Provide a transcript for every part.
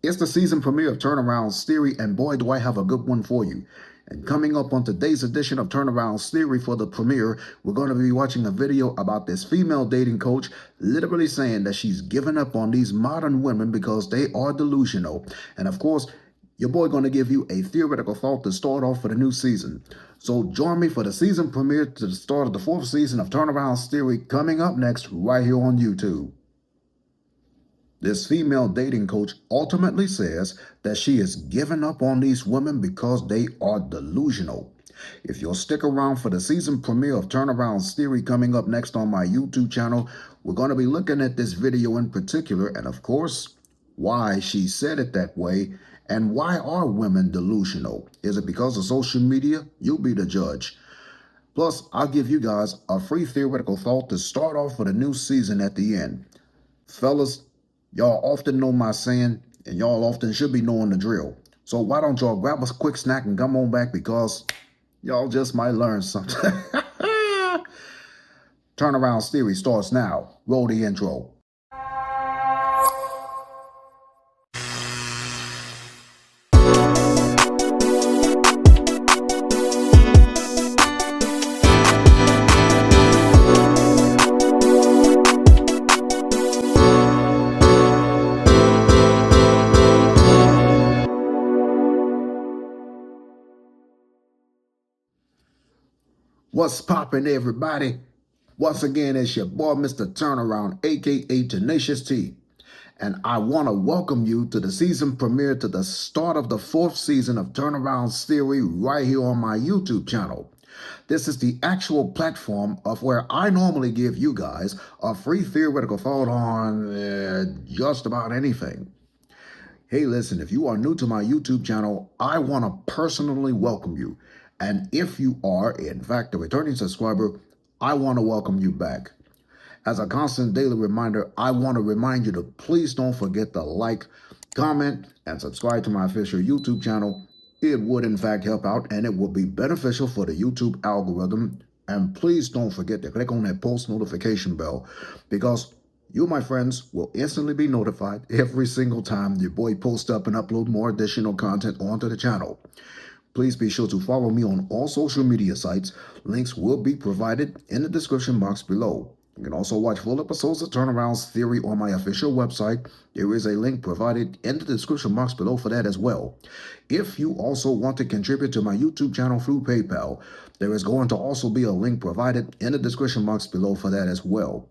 It's the season premiere of Turneround's Theory, and boy, do I have a good one for you. And coming up on today's edition of Turneround's Theory for the premiere, we're going to be watching a video about this female dating coach literally saying that she's given up on these modern women because they are delusional. And of course, your boy going to give you a theoretical thought to start off for the new season. So join me for the season premiere to the start of the 4th season of Turneround's Theory coming up next right here on YouTube. This female dating coach ultimately says that she has given up on these women because they are delusional. If you'll stick around for the season premiere of Turneround's Theory coming up next on my YouTube channel, we're going to be looking at this video in particular and, of course, why she said it that way and why are women delusional. Is it because of social media? You'll be the judge. Plus, I'll give you guys a free theoretical thought to start off for the new season at the end. Fellas, y'all often know my saying, and y'all often should be knowing the drill. So why don't y'all grab a quick snack and come on back because y'all just might learn something. Turneround's Theory starts now. Roll the intro. What's poppin', everybody? Once again, it's your boy, Mr. Turnaround, aka Tenacious T. And I want to welcome you to the season premiere, to the start of the 4th season of Turneround's Theory right here on my YouTube channel. This is the actual platform of where I normally give you guys a free theoretical thought on just about anything. Hey, listen, if you are new to my YouTube channel, I want to personally welcome you. And if you are, in fact, a returning subscriber, I want to welcome you back. As a constant daily reminder, I want to remind you to please don't forget to like, comment, and subscribe to my official YouTube channel. It would, in fact, help out, and it will be beneficial for the YouTube algorithm. And please don't forget to click on that post notification bell, because you, my friends, will instantly be notified every single time your boy posts up and upload more additional content onto the channel. Please be sure to follow me on all social media sites. Links will be provided in the description box below. You can also watch full episodes of Turneround's Theory on my official website. There is a link provided in the description box below for that as well. If you also want to contribute to my YouTube channel through PayPal, there is going to also be a link provided in the description box below for that as well.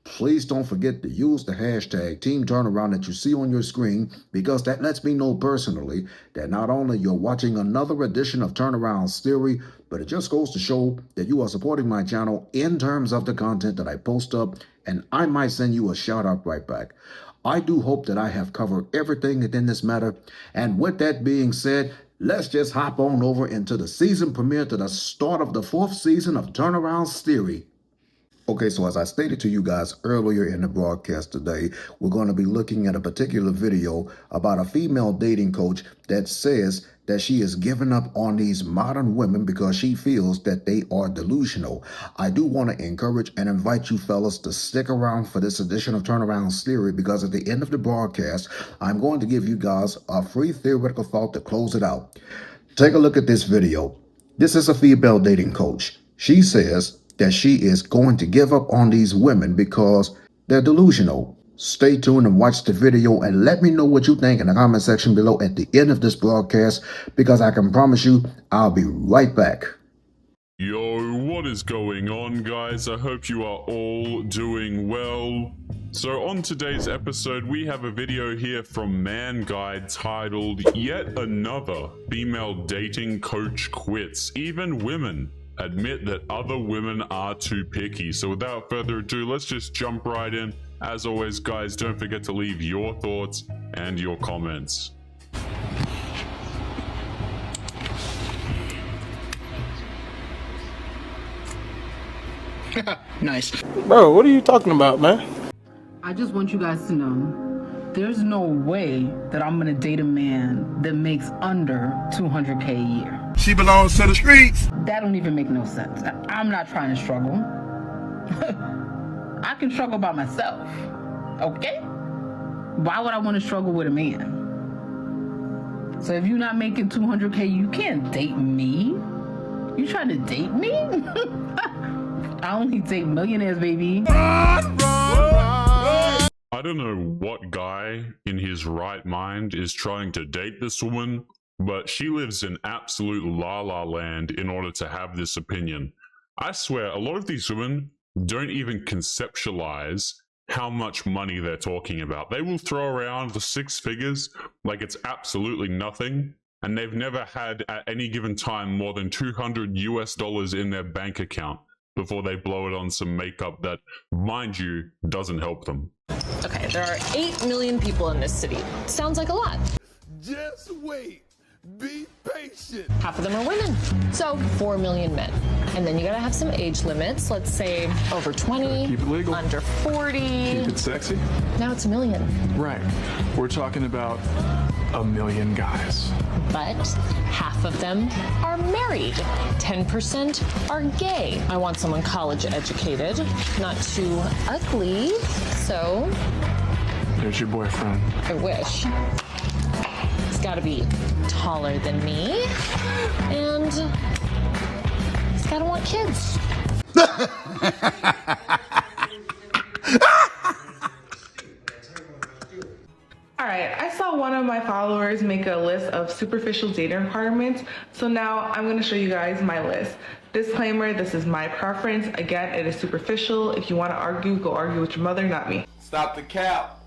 Please don't forget to use the hashtag Team Turnaround that you see on your screen, because that lets me know personally that not only you're watching another edition of Turneround's Theory, but it just goes to show that you are supporting my channel in terms of the content that I post up, and I might send you a shout out right back. I do hope that I have covered everything within this matter, and with that being said, let's just hop on over into the season premiere, to the start of the 4th season of Turneround's Theory. Okay, so as I stated to you guys earlier in the broadcast today, we're going to be looking at a particular video about a female dating coach that says that she has given up on these modern women because she feels that they are delusional. I do want to encourage and invite you fellas to stick around for this edition of Turneround's Theory, because at the end of the broadcast, I'm going to give you guys a free theoretical thought to close it out. Take a look at this video. This is a female dating coach. She says that she is going to give up on these women because they're delusional. Stay tuned and watch the video and let me know what you think in the comment section below at the end of this broadcast, because I can promise you I'll be right back. Yo, what is going on, guys? I hope you are all doing well. So on today's episode, we have a video here from Man Guide titled Yet Another Female Dating Coach Quits. Even women admit that other women are too picky. So without further ado, let's just jump right in. As always, guys, don't forget to leave your thoughts and your comments. Nice. Bro, what are you talking about, man? I just want you guys to know, there's no way that I'm gonna date a man that makes under $200K a year. She belongs to the streets. That don't even make no sense. I'm not trying to struggle. I can struggle by myself, okay? Why would I want to struggle with a man? So if you're not making 200K, you can't date me. You trying to date me? I only date millionaires, baby. I don't know what guy in his right mind is trying to date this woman, but she lives in absolute la-la land in order to have this opinion. I swear, a lot of these women don't even conceptualize how much money they're talking about. They will throw around the six figures like it's absolutely nothing, and they've never had at any given time more than $200 in their bank account before they blow it on some makeup that, mind you, doesn't help them. Okay, there are 8 million people in this city. Sounds like a lot. Just wait. Be patient. Half of them are women. So 4 million men. And then you gotta have some age limits. Let's say over 20. Keep it legal. Under 40. Keep it sexy. Now it's a million. Right. We're talking about 1 million guys. But half of them are married. 10% are gay. I want someone college educated, not too ugly. So There's your boyfriend. I wish. He's gotta be taller than me. And he's gotta want kids. All right, I saw one of my followers make a list of superficial dating requirements, so now I'm going to show you guys my list. Disclaimer, this is my preference. Again, it is superficial. If you want to argue, go argue with your mother, not me. Stop the cap.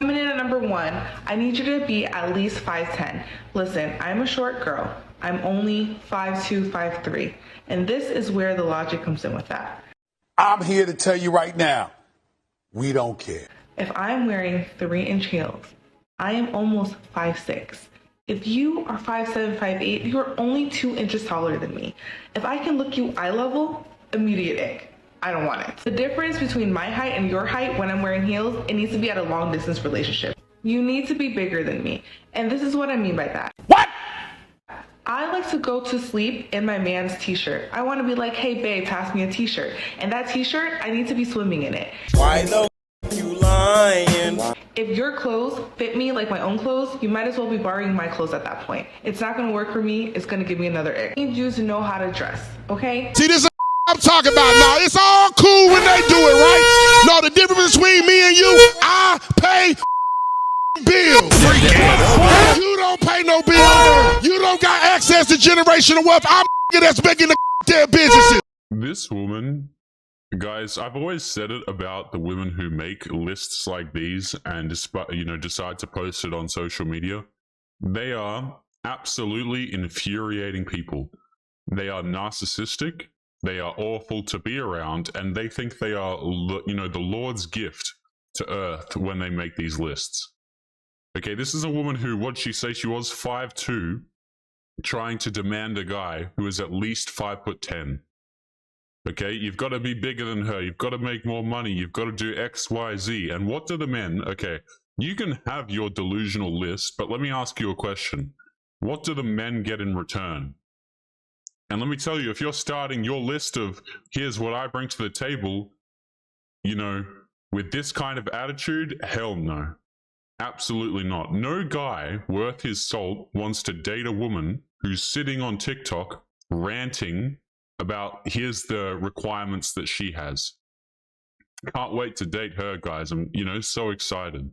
Coming in at number 1, I need you to be at least 5'10". Listen, I'm a short girl. I'm only 5'2", 5'3", and this is where the logic comes in with that. I'm here to tell you right now, we don't care. If I'm wearing 3-inch heels, I am almost 5'6". If you are 5'7", 5'8", you are only 2 inches taller than me. If I can look you eye level, immediate ick. I don't want it. The difference between my height and your height when I'm wearing heels, it needs to be at a long distance relationship. You need to be bigger than me. And this is what I mean by that. What? I like to go to sleep in my man's t-shirt. I want to be like, hey babe, pass me a t-shirt. And that t-shirt, I need to be swimming in it. Why the you lying? If your clothes fit me like my own clothes, you might as well be borrowing my clothes at that point. It's not gonna work for me, it's gonna give me another ick. I need you to know how to dress, okay? See, this is I'm talking about now. It's all cool when they do it, right? No, the difference between me and you, I pay bills. You don't pay no bills. You don't got access to generational wealth. I'm that's making the damn businesses. This woman, guys, I've always said it about the women who make lists like these and decide to post it on social media. They are absolutely infuriating people. They are narcissistic. They are awful to be around, and they think they are, the Lord's gift to Earth when they make these lists. Okay, this is a woman who, what'd she say? She was 5'2", trying to demand a guy who is at least 5'10". Okay, you've got to be bigger than her. You've got to make more money. You've got to do X, Y, Z. And what do the men? Okay, you can have your delusional list, but let me ask you a question. What do the men get in return? And let me tell you, if you're starting your list of, here's what I bring to the table, with this kind of attitude, hell no. Absolutely not. No guy worth his salt wants to date a woman who's sitting on TikTok ranting about here's the requirements that she has. Can't wait to date her, guys. I'm, so excited.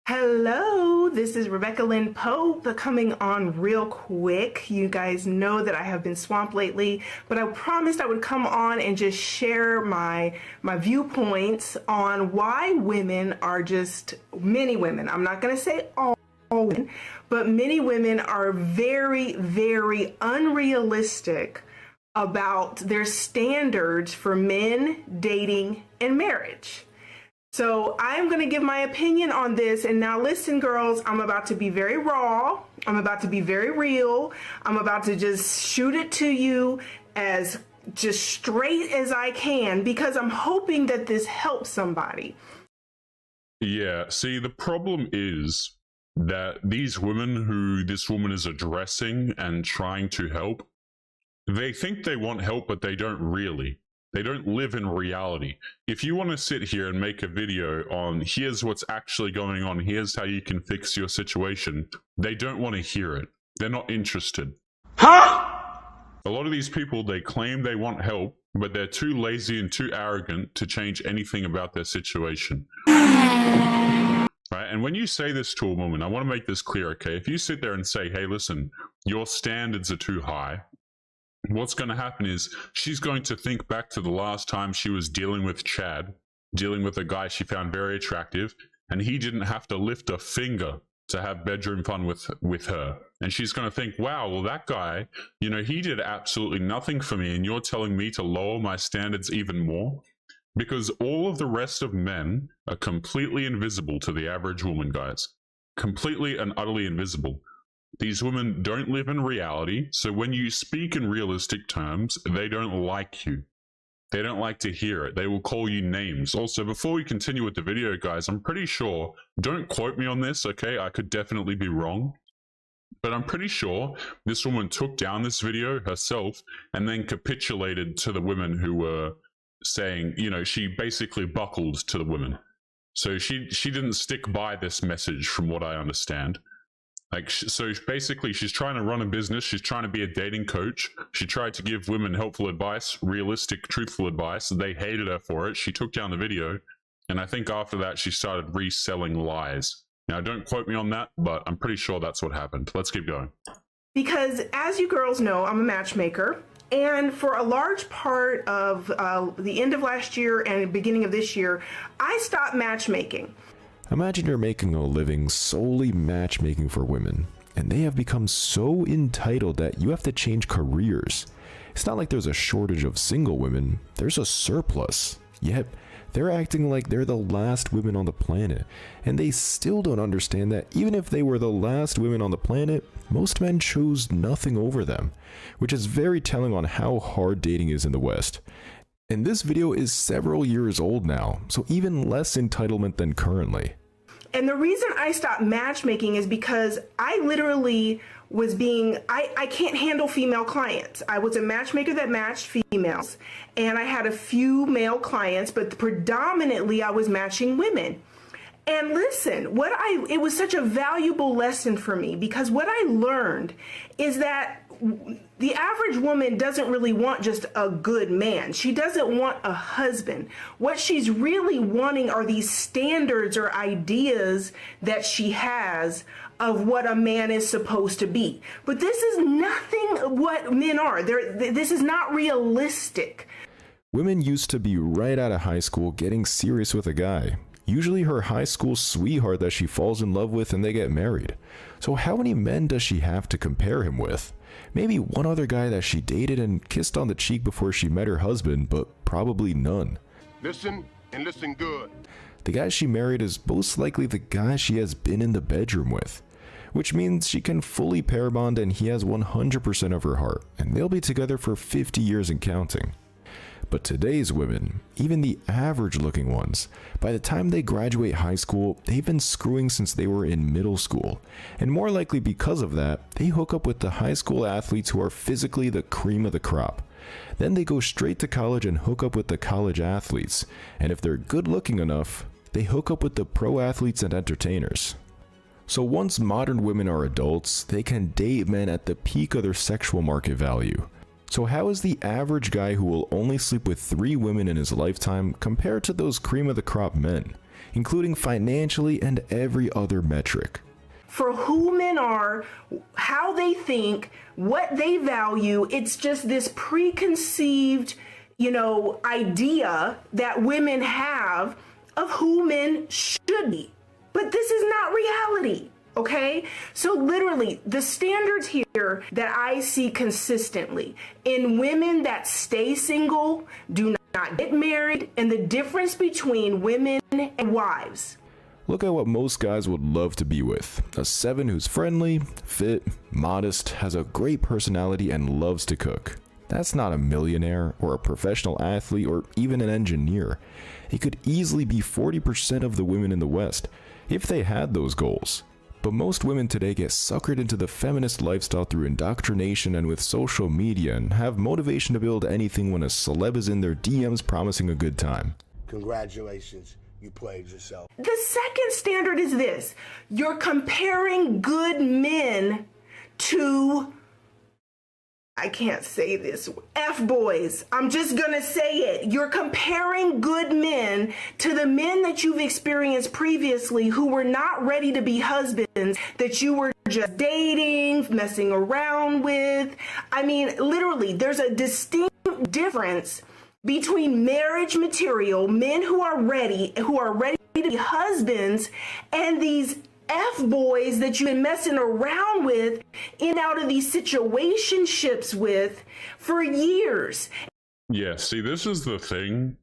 Hello, this is Rebecca Lynn Pope coming on real quick. You guys know that I have been swamped lately, but I promised I would come on and just share my viewpoints on why women are many women, I'm not going to say all women, but many women are very, very unrealistic about their standards for men, dating, and marriage. So I'm going to give my opinion on this. And now listen, girls, I'm about to be very raw. I'm about to be very real. I'm about to just shoot it to you as just straight as I can, because I'm hoping that this helps somebody. Yeah, see, the problem is that these women who this woman is addressing and trying to help, they think they want help, but they don't really. They don't live in reality. If you want to sit here and make a video on here's what's actually going on, here's how you can fix your situation, they don't want to hear it. They're not interested. Huh? A lot of these people, they claim they want help, but they're too lazy and too arrogant to change anything about their situation. Right? And when you say this to a woman, I want to make this clear, okay? If you sit there and say, hey, listen, your standards are too high, what's going to happen is she's going to think back to the last time she was dealing with Chad, dealing with a guy she found very attractive, and he didn't have to lift a finger to have bedroom fun with her. And she's going to think, wow, well, that guy, you know, he did absolutely nothing for me, and you're telling me to lower my standards even more? Because all of the rest of men are completely invisible to the average woman, guys. Completely and utterly invisible. These women don't live in reality, so when you speak in realistic terms, they don't like you. They don't like to hear it. They will call you names. Also, before we continue with the video, guys, I'm pretty sure, don't quote me on this, okay? I could definitely be wrong. But I'm pretty sure this woman took down this video herself and then capitulated to the women who were saying, you know, she basically buckled to the women. So she didn't stick by this message from what I understand. Like, so basically she's trying to run a business. She's trying to be a dating coach. She tried to give women helpful advice, realistic, truthful advice. They hated her for it. She took down the video. And I think after that, she started reselling lies. Now, don't quote me on that, but I'm pretty sure that's what happened. Let's keep going. Because as you girls know, I'm a matchmaker. And for a large part of the end of last year and beginning of this year, I stopped matchmaking. Imagine you're making a living solely matchmaking for women, and they have become so entitled that you have to change careers. It's not like there's a shortage of single women, there's a surplus. Yet, they're acting like they're the last women on the planet, and they still don't understand that even if they were the last women on the planet, most men chose nothing over them, which is very telling on how hard dating is in the West. And this video is several years old now, so even less entitlement than currently. And the reason I stopped matchmaking is because I literally was I can't handle female clients. I was a matchmaker that matched females, and I had a few male clients, but predominantly I was matching women. And listen, it was such a valuable lesson for me, because what I learned is that the average woman doesn't really want just a good man. She doesn't want a husband. What she's really wanting are these standards or ideas that she has of what a man is supposed to be. But this is nothing what men are. This is not realistic. Women used to be right out of high school getting serious with a guy. Usually her high school sweetheart that she falls in love with and they get married. So how many men does she have to compare him with? Maybe one other guy that she dated and kissed on the cheek before she met her husband, but probably none. Listen, and listen good. The guy she married is most likely the guy she has been in the bedroom with, which means she can fully pair bond and he has 100% of her heart, and they'll be together for 50 years and counting. But today's women, even the average looking ones, by the time they graduate high school, they've been screwing since they were in middle school. And more likely because of that, they hook up with the high school athletes who are physically the cream of the crop. Then they go straight to college and hook up with the college athletes. And if they're good looking enough, they hook up with the pro athletes and entertainers. So once modern women are adults, they can date men at the peak of their sexual market value. So how is the average guy who will only sleep with 3 women in his lifetime compared to those cream of the crop men, including financially and every other metric? For who men are, how they think, what they value, it's just this preconceived, idea that women have of who men should be. But this is not reality. Okay, so literally the standards here that I see consistently in women that stay single, do not get married, and the difference between women and wives. Look at what most guys would love to be with. A 7 who's friendly, fit, modest, has a great personality, and loves to cook. That's not a millionaire or a professional athlete or even an engineer. It could easily be 40% of the women in the West if they had those goals. But most women today get suckered into the feminist lifestyle through indoctrination and with social media, and have motivation to build anything when a celeb is in their DMs promising a good time. Congratulations, you played yourself. The second standard is this. You're comparing good men to, I can't say this, F-boys. I'm just gonna say it. You're comparing good men to the men that you've experienced previously who were not ready to be husbands, that you were just dating, messing around with. I mean, literally, there's a distinct difference between marriage material, men who are ready to be husbands, and these F-boys that you've been messing around with in and out of these situationships with for years. Yeah, see, this is the thing,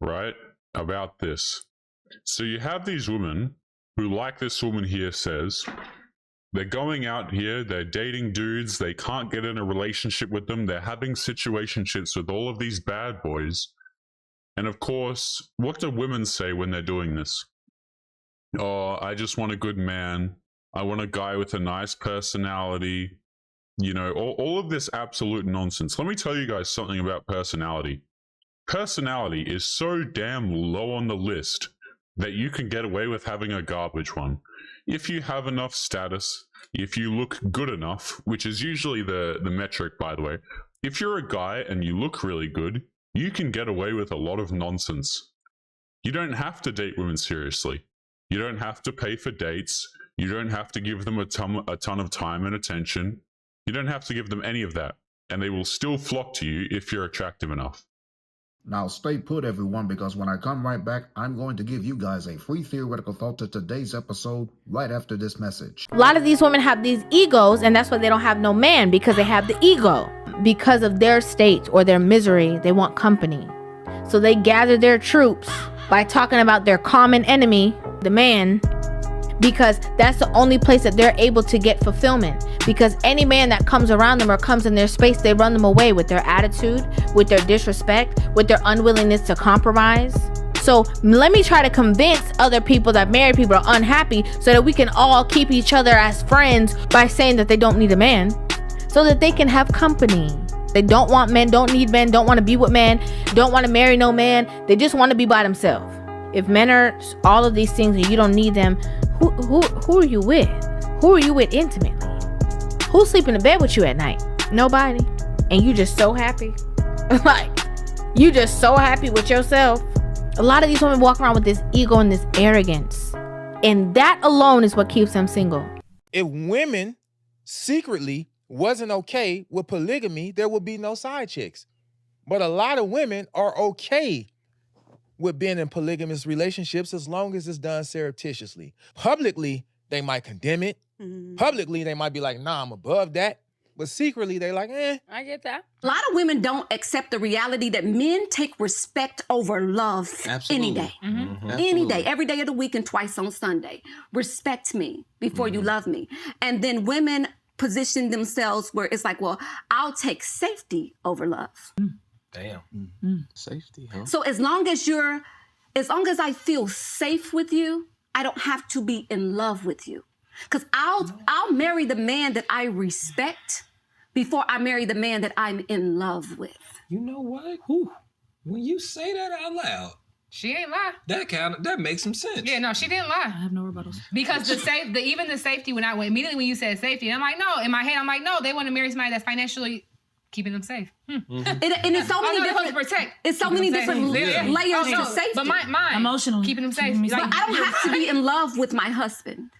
right, about this. So you have these women who, like this woman here says, they're going out here, they're dating dudes, they can't get in a relationship with them, they're having situationships with all of these bad boys. And of course, what do women say when they're doing this? Oh, I just want a good man. I want a guy with a nice personality. You know, all of this absolute nonsense. Let me tell you guys something about personality. Personality is so damn low on the list that you can get away with having a garbage one. If you have enough status, if you look good enough, which is usually the metric, by the way, if you're a guy and you look really good, you can get away with a lot of nonsense. You don't have to date women seriously. You don't have to pay for dates. You don't have to give them a ton of time and attention. You don't have to give them any of that. And they will still flock to you if you're attractive enough. Now stay put, everyone, because when I come right back, I'm going to give you guys a free theoretical thought to today's episode right after this message. A lot of these women have these egos, and that's why they don't have no man, because they have the ego. Because of their state or their misery, they want company. So they gather their troops by talking about their common enemy, the man, because that's the only place that they're able to get fulfillment. Because any man that comes around them or comes in their space, they run them away with their attitude, with their disrespect, with their unwillingness to compromise. So let me try to convince other people that married people are unhappy so that we can all keep each other as friends by saying that they don't need a man, so that they can have company. They don't want men, don't need men, don't want to be with men, don't want to marry no man. They just want to be by themselves. If men are all of these things and you don't need them, who are you with? Who are you with intimately? Who's sleeping in bed with you at night? Nobody. And you just so happy. Like, you just so happy with yourself. A lot of these women walk around with this ego and this arrogance. And that alone is what keeps them single. If women secretly wasn't okay with polygamy, there would be no side chicks. But a lot of women are okay with being in polygamous relationships as long as it's done surreptitiously. Publicly, they might condemn it. Publicly, they might be like, nah, I'm above that. But secretly, they're like, I get that. A lot of women don't accept the reality that men take respect over love any day. Any day, every day of the week and twice on Sunday. Respect me before you love me. And then women position themselves where it's like, well, I'll take safety over love. Damn. Safety, huh? So as long as I feel safe with you, I don't have to be in love with you. Because I'll marry the man that I respect before I marry the man that I'm in love with. You know what? Whew. When you say that out loud, she ain't lie. That makes some sense. Yeah, no, she didn't lie. I have no rebuttals. Because even the safety, immediately when you said safety, I'm like, no. In my head, I'm like, no. They want to marry somebody that's financially keeping them safe. And it's so many different protect. It's so many different layers to safety. But mine, emotionally keeping them safe. But I don't have to be in love with my husband.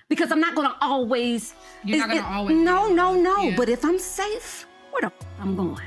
Because I'm not gonna always. You're not gonna always. No. Yeah. But if I'm safe, where the I'm going?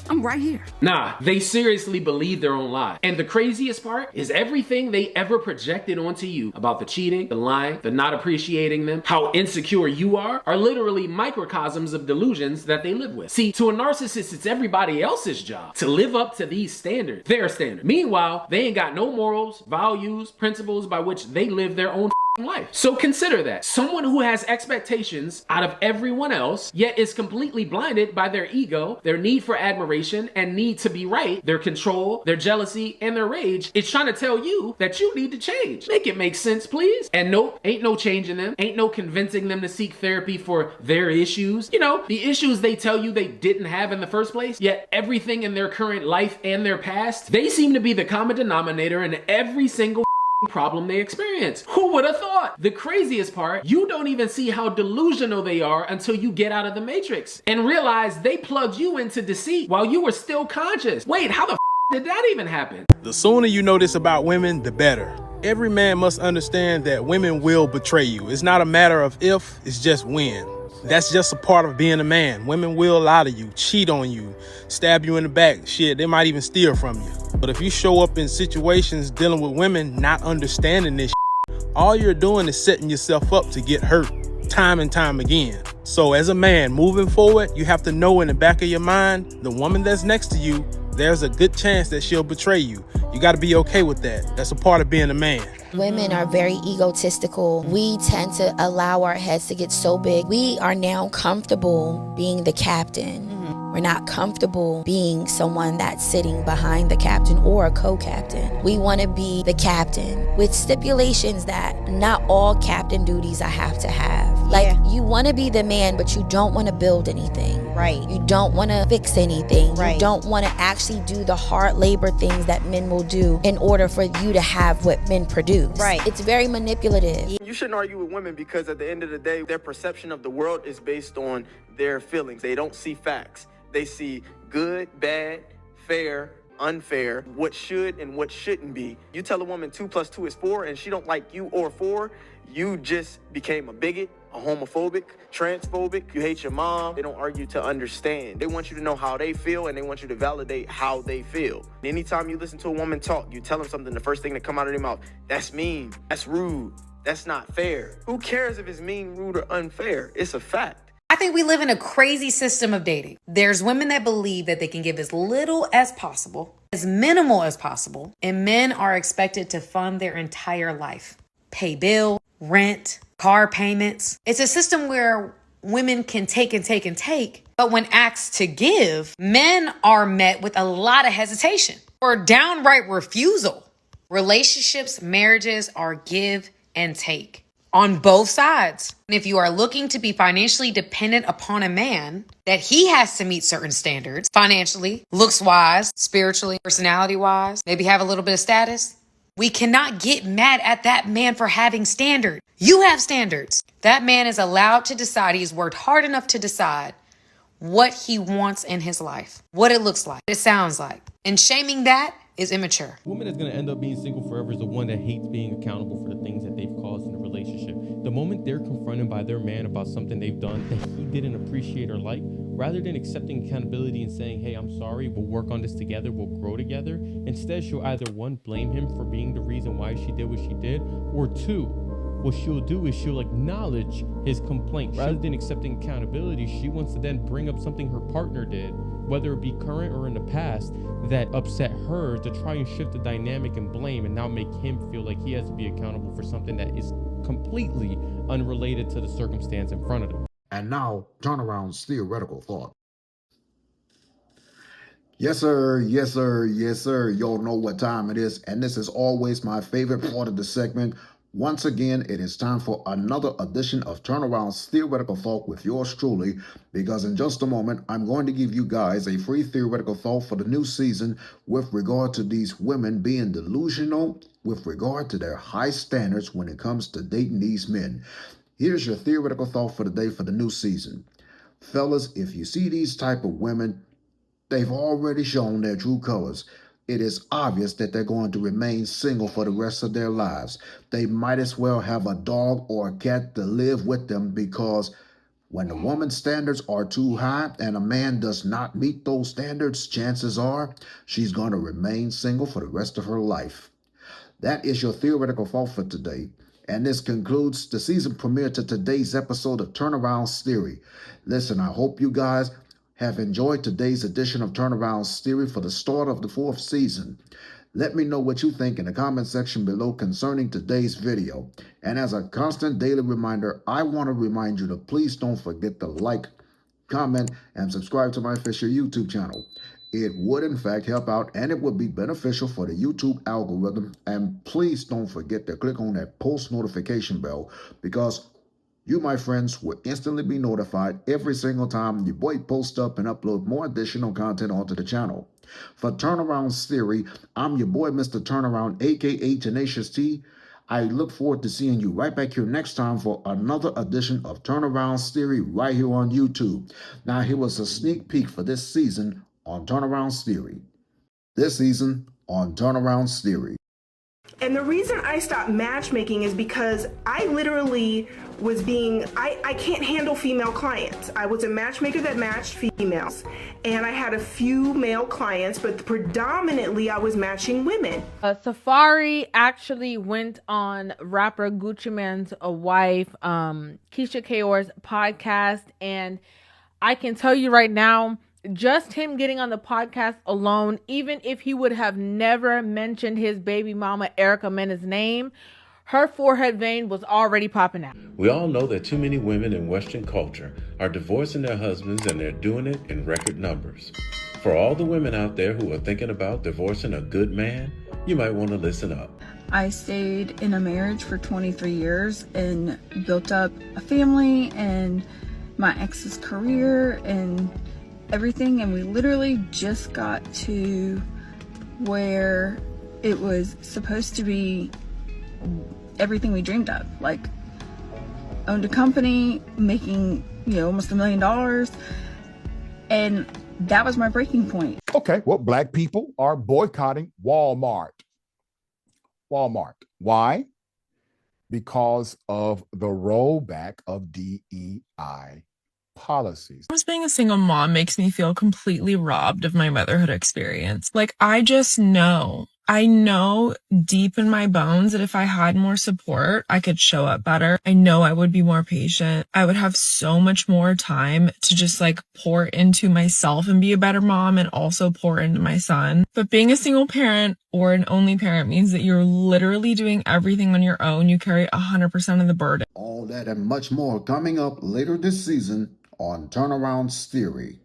I'm right here. Nah, they seriously believe their own lie. And the craziest part is everything they ever projected onto you about the cheating, the lying, the not appreciating them, how insecure you are literally microcosms of delusions that they live with. See, to a narcissist, it's everybody else's job to live up to these standards, their standard. Meanwhile, they ain't got no morals, values, principles by which they live their own life. So consider that. Someone who has expectations out of everyone else, yet is completely blinded by their ego, their need for admiration, and need to be right, their control, their jealousy, and their rage, is trying to tell you that you need to change. Make it make sense, please. And nope, ain't no changing them. Ain't no convincing them to seek therapy for their issues. You know, the issues they tell you they didn't have in the first place, yet everything in their current life and their past, they seem to be the common denominator in every single problem they experience. Who would have thought? The craziest part, you don't even see how delusional they are until you get out of the matrix and realize they plugged you into deceit while you were still conscious. Wait, how the did that even happen? The sooner you know this about women, the better. Every man must understand that women will betray you. It's not a matter of if, it's just when. That's just a part of being a man. Women will lie to you, cheat on you, stab you in the back. Shit, they might even steal from you. But if you show up in situations dealing with women not understanding this shit, all you're doing is setting yourself up to get hurt time and time again. So as a man moving forward, you have to know in the back of your mind, the woman that's next to you, there's a good chance that she'll betray you. You got to be okay with that. That's a part of being a man. Women are very egotistical. We tend to allow our heads to get so big. We are now comfortable being the captain. We're not comfortable being someone that's sitting behind the captain or a co-captain. We want to be the captain with stipulations that not all captain duties I have to have. Like, you want to be the man, but you don't want to build anything. Right. You don't want to fix anything. Right. You don't want to actually do the hard labor things that men will do in order for you to have what men produce. Right. It's very manipulative. You shouldn't argue with women because at the end of the day, their perception of the world is based on their feelings. They don't see facts. They see good, bad, fair, unfair, what should and what shouldn't be. You tell a woman 2 + 2 is 4 and she don't like you or 4, you just became a bigot, a homophobic, transphobic. You hate your mom. They don't argue to understand. They want you to know how they feel and they want you to validate how they feel. Anytime you listen to a woman talk, you tell them something, the first thing that come out of their mouth, that's mean, that's rude, that's not fair. Who cares if it's mean, rude, or unfair? It's a fact. I think we live in a crazy system of dating. There's women that believe that they can give as little as possible, as minimal as possible, and men are expected to fund their entire life. Pay bill, rent, car payments. It's a system where women can take and take and take, but when asked to give, men are met with a lot of hesitation or downright refusal. Relationships, marriages are give and take on both sides. And if you are looking to be financially dependent upon a man, that he has to meet certain standards, financially, looks-wise, spiritually, personality-wise, maybe have a little bit of status, we cannot get mad at that man for having standards. You have standards. That man is allowed to decide. He's worked hard enough to decide what he wants in his life, what it looks like, what it sounds like. And shaming that is immature. The woman that's going to end up being single forever is the one that hates being accountable for the things that they've caused in a relationship. The moment they're confronted by their man about something they've done that he didn't appreciate or like, rather than accepting accountability and saying, hey, I'm sorry, we'll work on this together, we'll grow together, instead she'll either, one, blame him for being the reason why she did what she did, or two, what she'll do is she'll acknowledge his complaint. Rather than accepting accountability, she wants to then bring up something her partner did, whether it be current or in the past, that upset her, to try and shift the dynamic and blame and now make him feel like he has to be accountable for something that is completely unrelated to the circumstance in front of them. And now, Turnaround's theoretical thought. Yes, sir. Yes, sir. Yes, sir. Y'all know what time it is. And this is always my favorite part of the segment. Once again, it is time for another edition of Turnaround's Theoretical Thought with yours truly, because in just a moment, I'm going to give you guys a free theoretical thought for the new season with regard to these women being delusional with regard to their high standards when it comes to dating these men. Here's your theoretical thought for the day for the new season. Fellas, if you see these type of women, they've already shown their true colors. It is obvious that they're going to remain single for the rest of their lives. They might as well have a dog or a cat to live with them, because when the woman's standards are too high and a man does not meet those standards, chances are she's going to remain single for the rest of her life. That is your theoretical thought for today. And this concludes the season premiere to today's episode of Turnaround's Theory. Listen, I hope you guys have enjoyed today's edition of Turnaround's Theory for the start of the 4th season. Let me know what you think in the comment section below concerning today's video. And as a constant daily reminder, I want to remind you to please don't forget to like, comment, and subscribe to my official YouTube channel. It would in fact help out and it would be beneficial for the YouTube algorithm. And please don't forget to click on that post notification bell, because you, my friends, will instantly be notified every single time your boy posts up and upload more additional content onto the channel. For Turnaround's Theory, I'm your boy, Mr. Turnaround, aka Tenacious T. I look forward to seeing you right back here next time for another edition of Turnaround's Theory right here on YouTube. Now, here was a sneak peek for this season on Turnaround's Theory. This season on Turnaround's Theory. And the reason I stopped matchmaking is because I literally was I can't handle female clients. I was a matchmaker that matched females, and I had a few male clients, but predominantly I was matching women. Safari actually went on rapper Gucci Mane's wife, Keisha Kayor's podcast, and I can tell you right now, just him getting on the podcast alone, even if he would have never mentioned his baby mama Erica Mena's name, her forehead vein was already popping out. We all know that too many women in Western culture are divorcing their husbands, and they're doing it in record numbers. For all the women out there who are thinking about divorcing a good man, you might want to listen up. I stayed in a marriage for 23 years and built up a family and my ex's career and everything, and we literally just got to where it was supposed to be everything we dreamed of. Like, owned a company, making, almost $1 million, and that was my breaking point. Okay, well, black people are boycotting Walmart. Why? Because of the rollback of DEI policies. Just being a single mom makes me feel completely robbed of my motherhood experience. Like, I know deep in my bones that if I had more support, I could show up better. I know I would be more patient. I would have so much more time to just pour into myself and be a better mom, and also pour into my son. But being a single parent or an only parent means that you're literally doing everything on your own. You carry 100% of the burden. All that and much more coming up later this season on Turnaround's Theory.